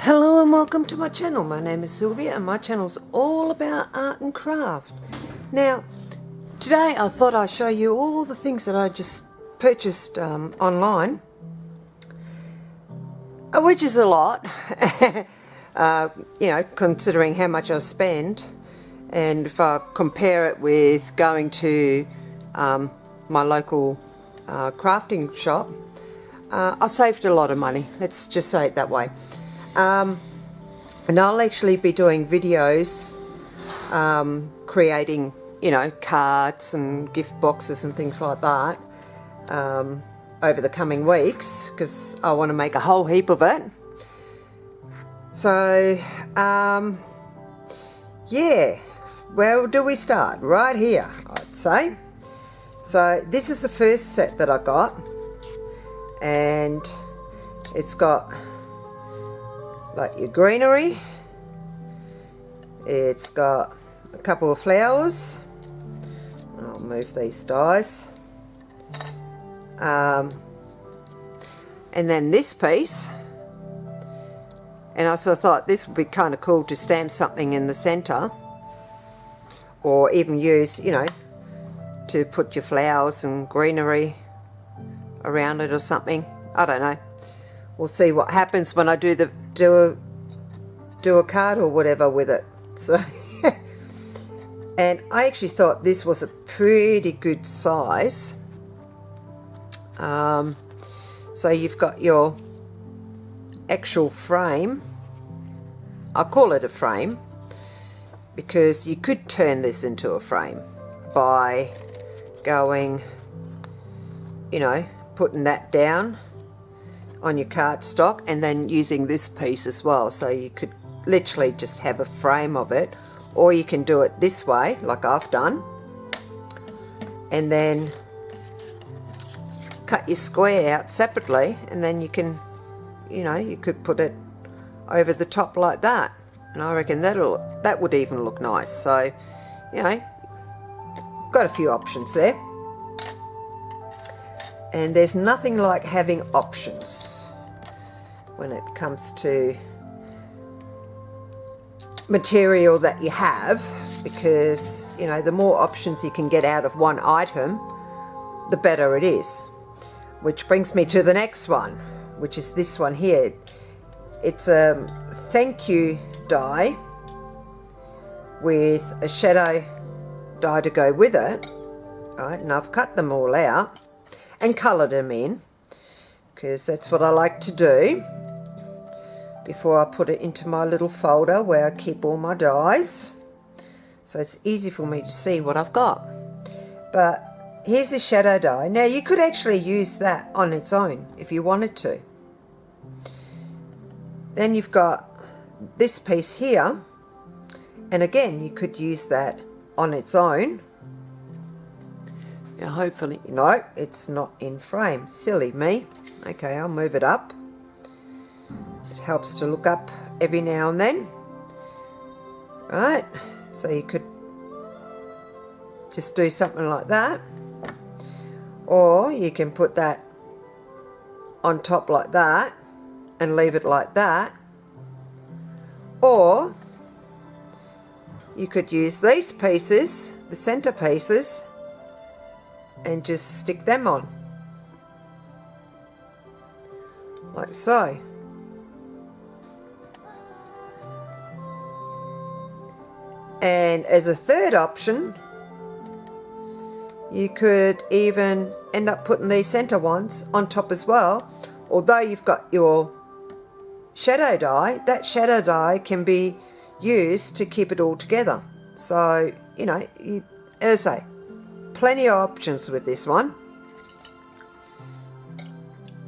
Hello and welcome to my channel. My name is Sylvia and my channel's all about art and craft. Now, today I thought I'd show you all the things that I just purchased online, which is a lot, you know, considering how much I spend. And if I compare it with going to my local crafting shop, I saved a lot of money, let's just say it that way. And I'll actually be doing videos creating, you know, cards and gift boxes and things like that over the coming weeks, because I want to make a whole heap of it. So yeah, where do we start? Right here, I'd say. So this is the first set that I got, and it's got like your greenery, it's got a couple of flowers. I'll move these dies, and then this piece. And I sort of thought this would be kind of cool to stamp something in the center, or even use, you know, to put your flowers and greenery around it or something. I don't know. We'll see what happens when I do a card or whatever with it. So and I actually thought this was a pretty good size. So you've got your actual frame. I call it a frame because you could turn this into a frame by going, you know, putting that down on your cardstock and then using this piece as well. So you could literally just have a frame of it, or you can do it this way like I've done, and then cut your square out separately, and then you can, you know, you could put it over the top like that, and I reckon that would even look nice. So, you know, got a few options there, and there's nothing like having options when it comes to material that you have, because, you know, the more options you can get out of one item, the better it is. Which brings me to the next one, which is this one here. It's a thank you die with a shadow die to go with it. Right, and I've cut them all out and coloured them in, because that's what I like to do before I put it into my little folder where I keep all my dies, so it's easy for me to see what I've got. But here's a shadow die. Now you could actually use that on its own if you wanted to. Then you've got this piece here, and again you could use that on its own. Now hopefully, no, it's not in frame. Silly me. Okay, I'll move it up. It helps to look up every now and then. Right, so you could just do something like that, or you can put that on top like that and leave it like that, or you could use these pieces, the center pieces, and just stick them on like so. And as a third option, you could even end up putting these center ones on top as well. Although you've got your shadow die, that shadow die can be used to keep it all together. So, you know, as I say, plenty of options with this one.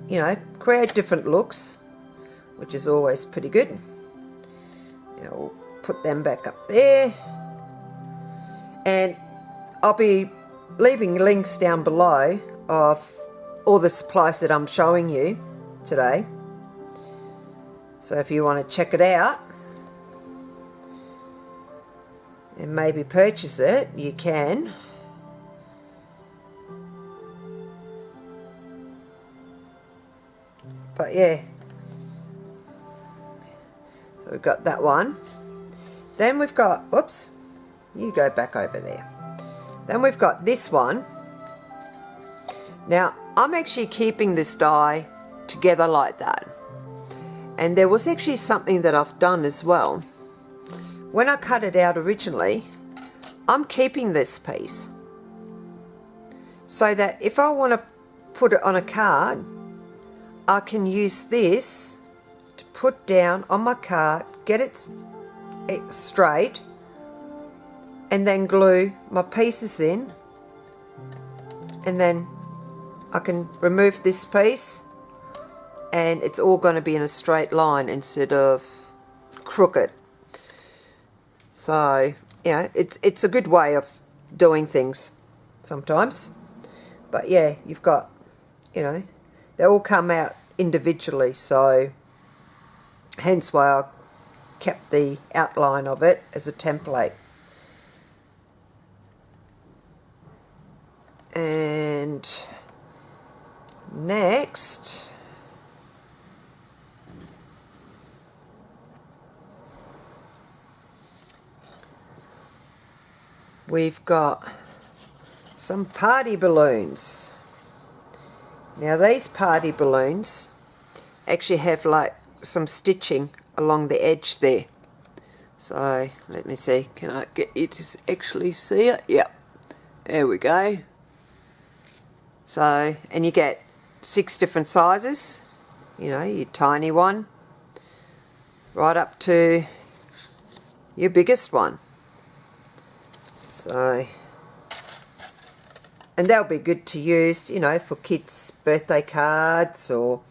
You know, create different looks, which is always pretty good. You know, we'll put them back up there, and I'll be leaving links down below of all the supplies that I'm showing you today. So if you want to check it out and maybe purchase it, you can. But yeah, So we've got that one. Then we've got, whoops, you go back over there. Then we've got this one. Now, I'm actually keeping this die together like that. And there was actually something that I've done as well. When I cut it out originally, I'm keeping this piece. So that if I want to put it on a card, I can use this to put down on my card, get it straight, and then glue my pieces in, and then I can remove this piece and it's all going to be in a straight line instead of crooked. So, you know, it's a good way of doing things sometimes. But yeah, you've got, you know, they all come out individually, so hence why I kept the outline of it as a template. And next, we've got some party balloons. Now these party balloons actually have like some stitching along the edge there. So let me see, can I get you to actually see it? Yep, there we go. So, and you get 6 different sizes, you know, your tiny one, right up to your biggest one. So, and they'll be good to use, you know, for kids' birthday cards, or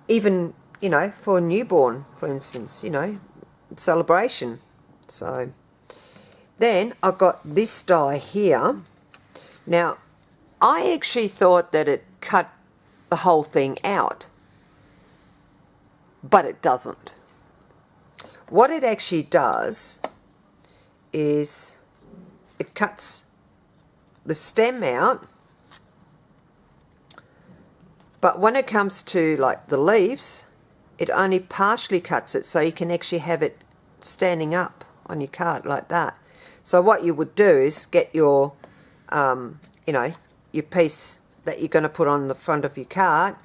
even, you know, for a newborn, for instance, you know, celebration. So, then I've got this die here. Now, I actually thought that it cut the whole thing out, but it doesn't. What it actually does is it cuts the stem out, but when it comes to like the leaves, it only partially cuts it, so you can actually have it standing up on your card like that. So what you would do is get your, you know, your piece that you're going to put on the front of your card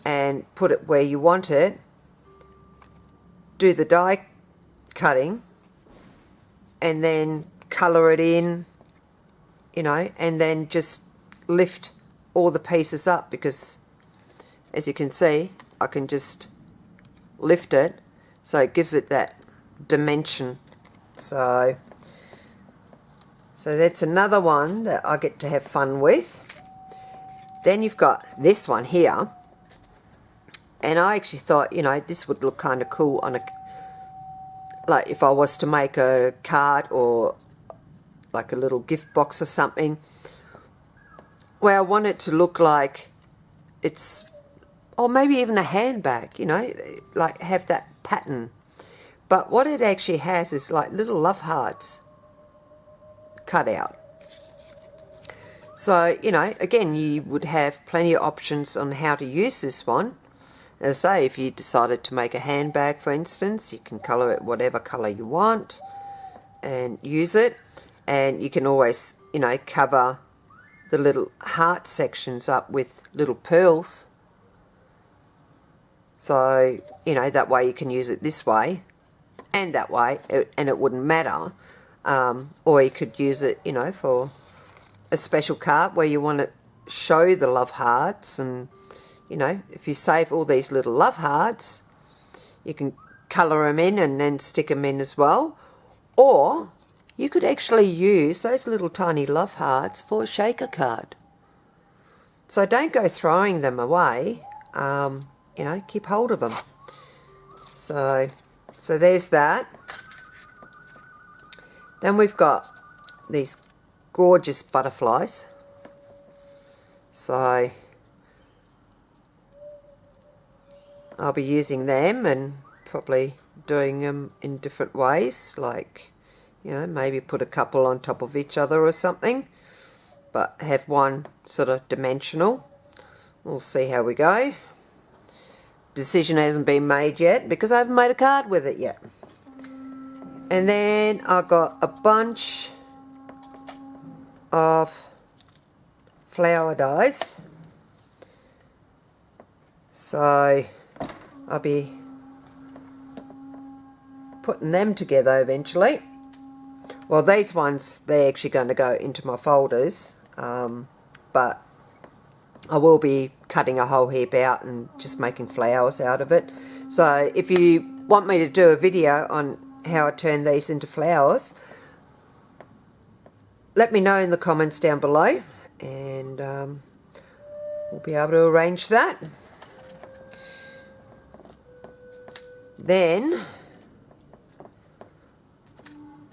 and put it where you want it, do the die cutting, and then colour it in, you know, and then just lift all the pieces up, because as you can see, I can just lift it, so it gives it that dimension. So that's another one that I get to have fun with. Then you've got this one here, and I actually thought, you know, this would look kind of cool on a, like if I was to make a card or like a little gift box or something, where I want it to look like it's, or maybe even a handbag, you know, like have that pattern. But what it actually has is like little love hearts cut out. So, you know, again, you would have plenty of options on how to use this one. As I say, if you decided to make a handbag, for instance, you can colour it whatever colour you want and use it. And you can always, you know, cover the little heart sections up with little pearls. So, you know, that way you can use it this way and that way, and it wouldn't matter. Or you could use it, you know, for a special card where you want to show the love hearts, and, you know, if you save all these little love hearts, you can colour them in and then stick them in as well. Or you could actually use those little tiny love hearts for a shaker card. So don't go throwing them away, you know, keep hold of them. So there's that. Then we've got these gorgeous butterflies. So I'll be using them and probably doing them in different ways, like, you know, maybe put a couple on top of each other or something, but have one sort of dimensional. We'll see how we go. Decision hasn't been made yet because I haven't made a card with it yet. And then I got a bunch of flower dies. So I'll be putting them together eventually. Well, these ones, they're actually going to go into my folders, but I will be cutting a whole heap out and just making flowers out of it. So if you want me to do a video on how I turn these into flowers, let me know in the comments down below, and we'll be able to arrange that. Then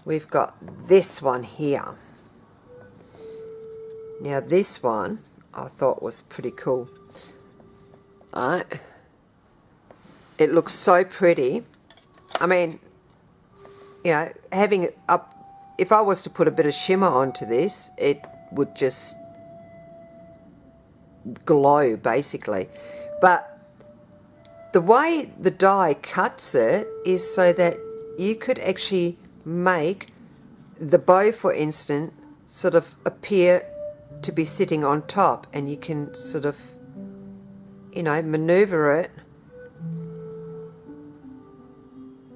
we've got this one here. Now this one I thought was pretty cool. It looks so pretty. I mean, you know, having it up, if I was to put a bit of shimmer onto this, it would just glow basically. But the way the die cuts it is so that you could actually make the bow, for instance, sort of appear to be sitting on top, and you can sort of, you know, maneuver it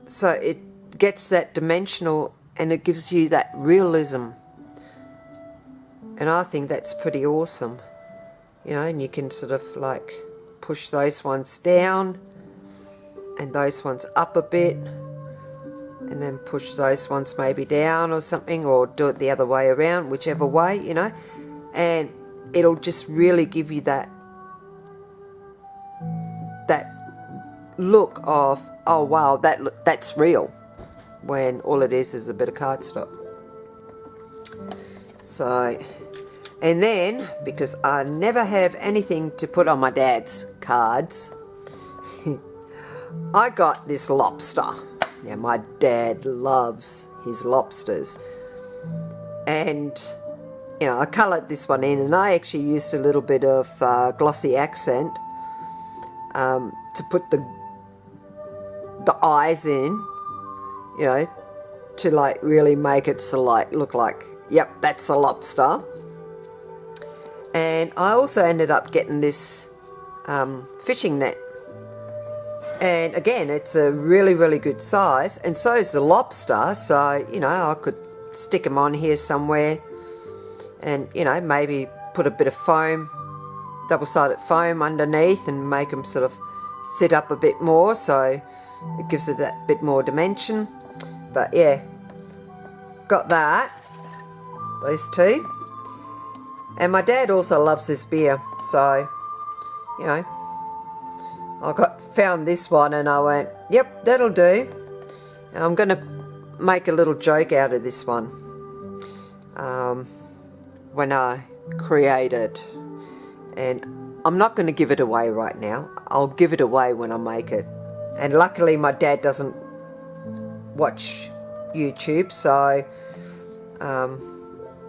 so it gets that dimensional and it gives you that realism. And I think that's pretty awesome, you know. And you can sort of like push those ones down and those ones up a bit, and then push those ones maybe down or something, or do it the other way around, whichever way, you know. And it'll just really give you that look of, oh wow, that's real, when all it is a bit of cardstock. So, and then, because I never have anything to put on my dad's cards, I got this lobster. Now my dad loves his lobsters, and you know, I coloured this one in, and I actually used a little bit of glossy accent to put the eyes in, you know, to like really make it so like look like, yep, that's a lobster. And I also ended up getting this fishing net, and again, it's a really good size, and so is the lobster. So, you know, I could stick them on here somewhere, and, you know, maybe put a bit of foam, double-sided foam underneath, and make them sort of sit up a bit more, so it gives it that bit more dimension. But yeah, got that, those two. And my dad also loves this beer, so, you know, I found this one and I went, yep, that'll do. And I'm going to make a little joke out of this one when I create it. And I'm not going to give it away right now. I'll give it away when I make it. And luckily my dad doesn't watch YouTube, so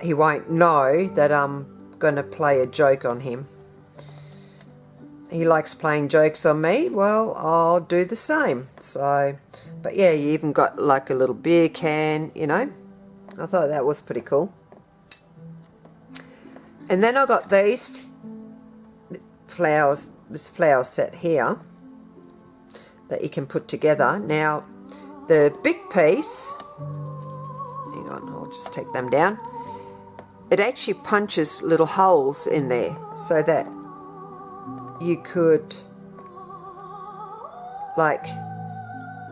he won't know that I'm going to play a joke on him. He likes playing jokes on me. Well, I'll do the same. So, but yeah, you even got like a little beer can, you know. I thought that was pretty cool. And then I got these flowers, this flower set here that you can put together. Now, the big piece, hang on, I'll just take them down. It actually punches little holes in there so that you could like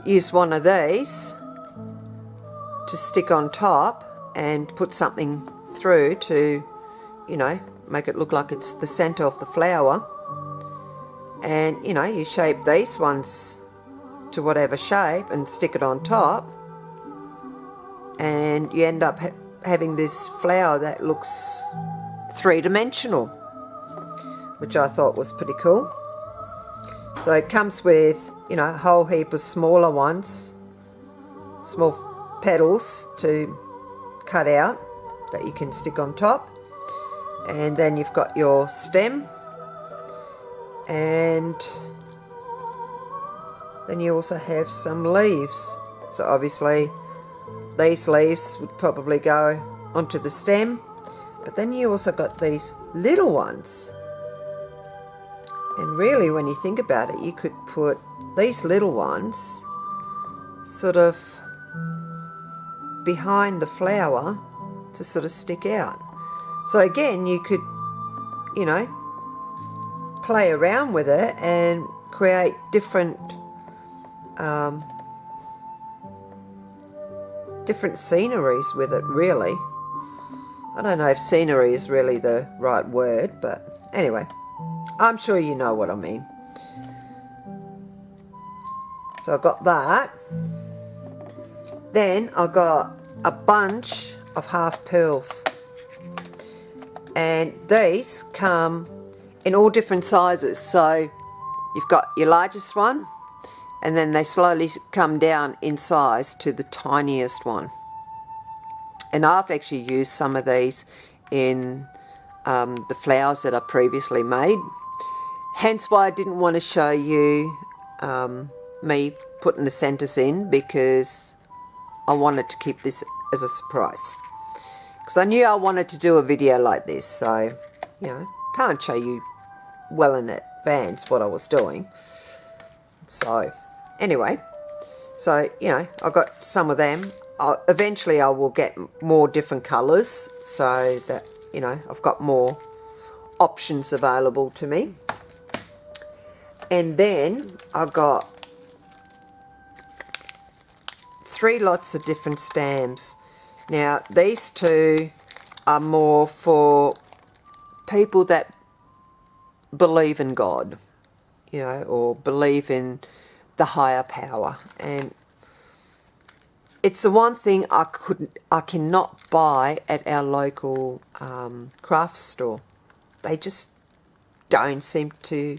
use one of these to stick on top and put something through to, you know, make it look like it's the center of the flower. And, you know, you shape these ones to whatever shape and stick it on top, and you end up having this flower that looks three-dimensional, which I thought was pretty cool. So it comes with, you know, a whole heap of smaller ones, small petals to cut out that you can stick on top. And then you've got your stem, and then you also have some leaves. So obviously these leaves would probably go onto the stem, but then you also got these little ones. And really, when you think about it, you could put these little ones sort of behind the flower to sort of stick out. So again, you could, you know, play around with it and create different different sceneries with it, really. I don't know if scenery is really the right word, but anyway, I'm sure you know what I mean. So I got that. Then I got a bunch of half pearls, and these come in all different sizes. So you've got your largest one, and then they slowly come down in size to the tiniest one. And I've actually used some of these in the flowers that I previously made. Hence why I didn't want to show you me putting the centers in, because I wanted to keep this as a surprise. Because I knew I wanted to do a video like this, so, you know, can't show you well in advance what I was doing. So, anyway, so, you know, I got some of them. Eventually I will get more different colours, so that, you know, I've got more options available to me. And then I got 3 lots of different stems. Now, these 2 are more for people that believe in God, you know, or believe in the higher power. And it's the one thing I cannot buy at our local craft store. They just don't seem to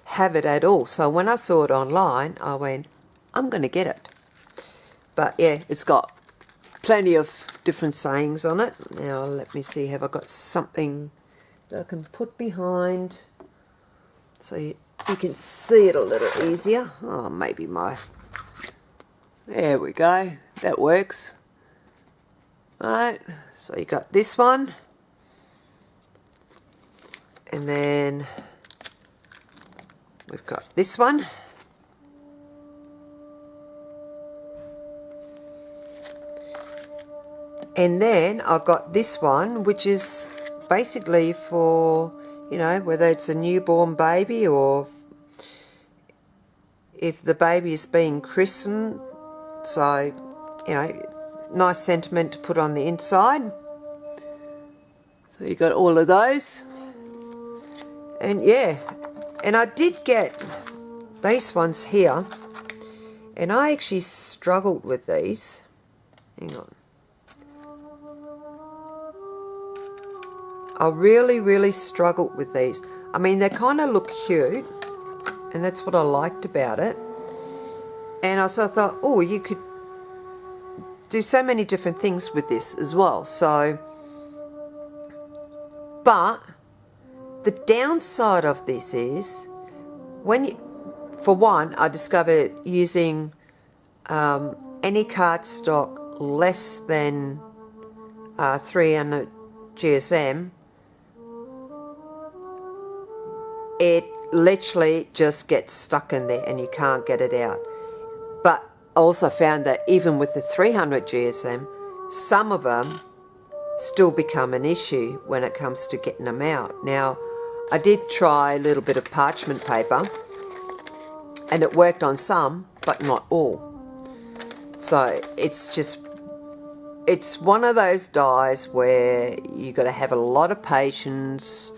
have it at all. So when I saw it online, I went, I'm going to get it. But yeah, it's got plenty of different sayings on it. Now let me see, have I got something that I can put behind so you can see it a little easier? Oh, maybe there we go, that works. Right, so you got this one, and then we've got this one. And then I've got this one, which is basically for, you know, whether it's a newborn baby or if the baby is being christened. So, you know, nice sentiment to put on the inside. So you got all of those. And yeah, and I did get these ones here, and I actually struggled with these. Hang on. I really struggled with these. I mean, they kind of look cute, and that's what I liked about it. And I sort of thought, oh, you could do so many different things with this as well. So, but the downside of this is, for one, I discovered using any cardstock less than 300 GSM, it literally just gets stuck in there and you can't get it out. But I also found that even with the 300 GSM, some of them still become an issue when it comes to getting them out. Now, I did try a little bit of parchment paper, and it worked on some, but not all. So it's one of those dies where you got to have a lot of patience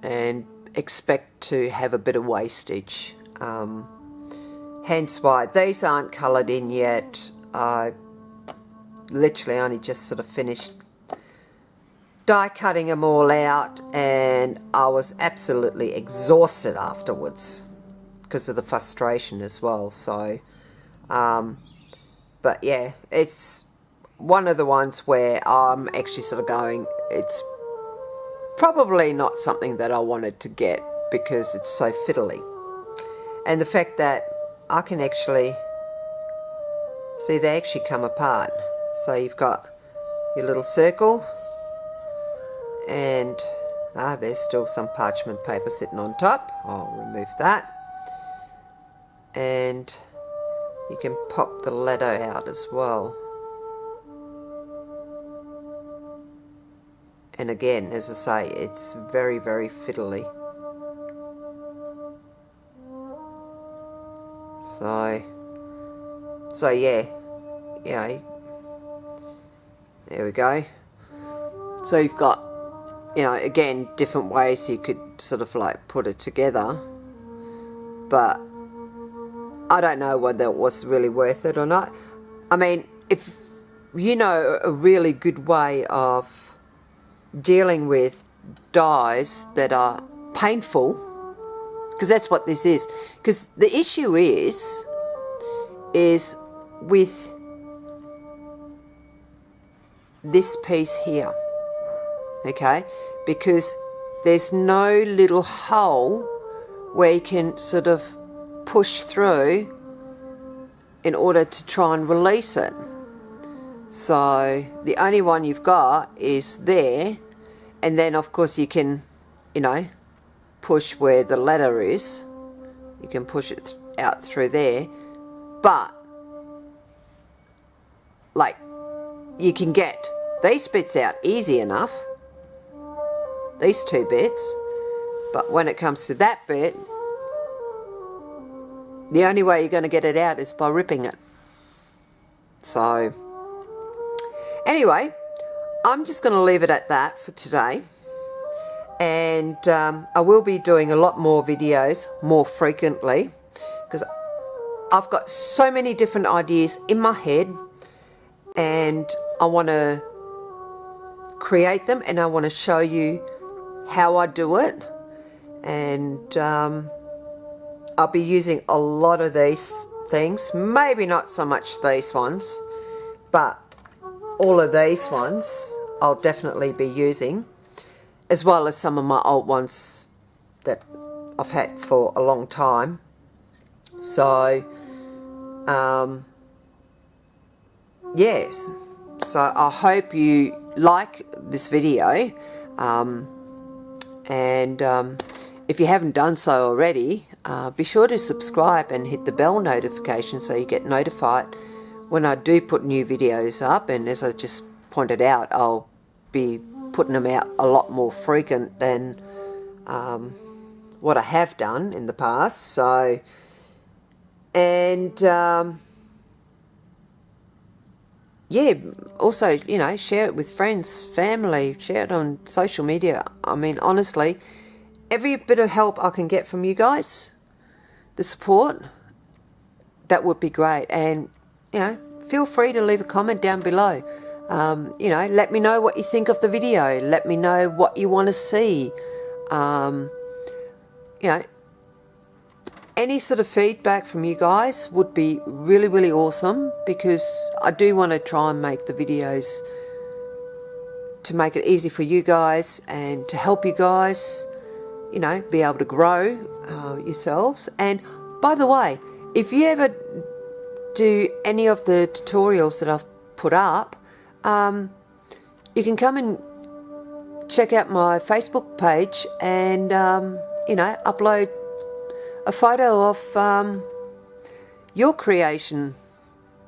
and expect to have a bit of wastage. Hence why these aren't coloured in yet. I literally only just sort of finished die cutting them all out, and I was absolutely exhausted afterwards because of the frustration as well. So, but yeah, it's one of the ones where I'm actually sort of going, it's probably not something that I wanted to get because it's so fiddly. And the fact that I can actually see they actually come apart. So you've got your little circle, and there's still some parchment paper sitting on top. I'll remove that. And you can pop the letter out as well. And again, as I say, it's very, very fiddly. So yeah, there we go. So you've got, again, different ways you could sort of like put it together, but I don't know whether it was really worth it or not. I mean, if you know a really good way of dealing with dies that are painful, because that's what this is. Because the issue is with this piece here, okay? Because there's no little hole where you can sort of push through in order to try and release it. So the only one you've got is there, and then of course you can, push where the letter is. You can push it out through there, but like you can get these bits out easy enough, these two bits, but when it comes to that bit, the only way you're going to get it out is by ripping it. So anyway, I'm just going to leave it at that for today, and I will be doing a lot more videos more frequently, because I've got so many different ideas in my head, and I want to create them, and I want to show you how I do it. And I'll be using a lot of these things, maybe not so much these ones, but all of these ones I'll definitely be using, as well as some of my old ones that I've had for a long time. So yes, so I hope you like this video, and if you haven't done so already, be sure to subscribe and hit the bell notification so you get notified when I do put new videos up. And as I just pointed out, I'll be putting them out a lot more frequent than what I have done in the past. So, and yeah, also, share it with friends, family, share it on social media. I mean, honestly, every bit of help I can get from you guys, the support, that would be great. And, feel free to leave a comment down below. Let me know what you think of the video. Let me know what you want to see. Any sort of feedback from you guys would be really, really awesome, because I do want to try and make the videos to make it easy for you guys and to help you guys, be able to grow yourselves. And by the way, if you ever do any of the tutorials that I've put up, you can come and check out my Facebook page and, upload a photo of your creation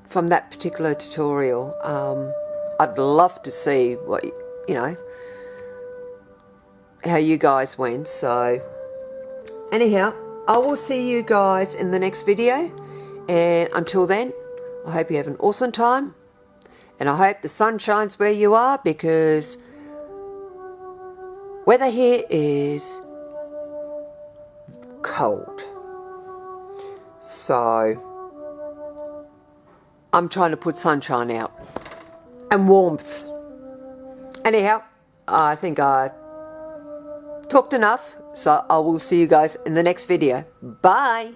from that particular tutorial. I'd love to see what, how you guys went. So anyhow, I will see you guys in the next video, and until then, I hope you have an awesome time, and I hope the sun shines where you are, because weather here is cold. So I'm trying to put sunshine out and warmth. Anyhow, I think I talked enough, so I will see you guys in the next video. Bye.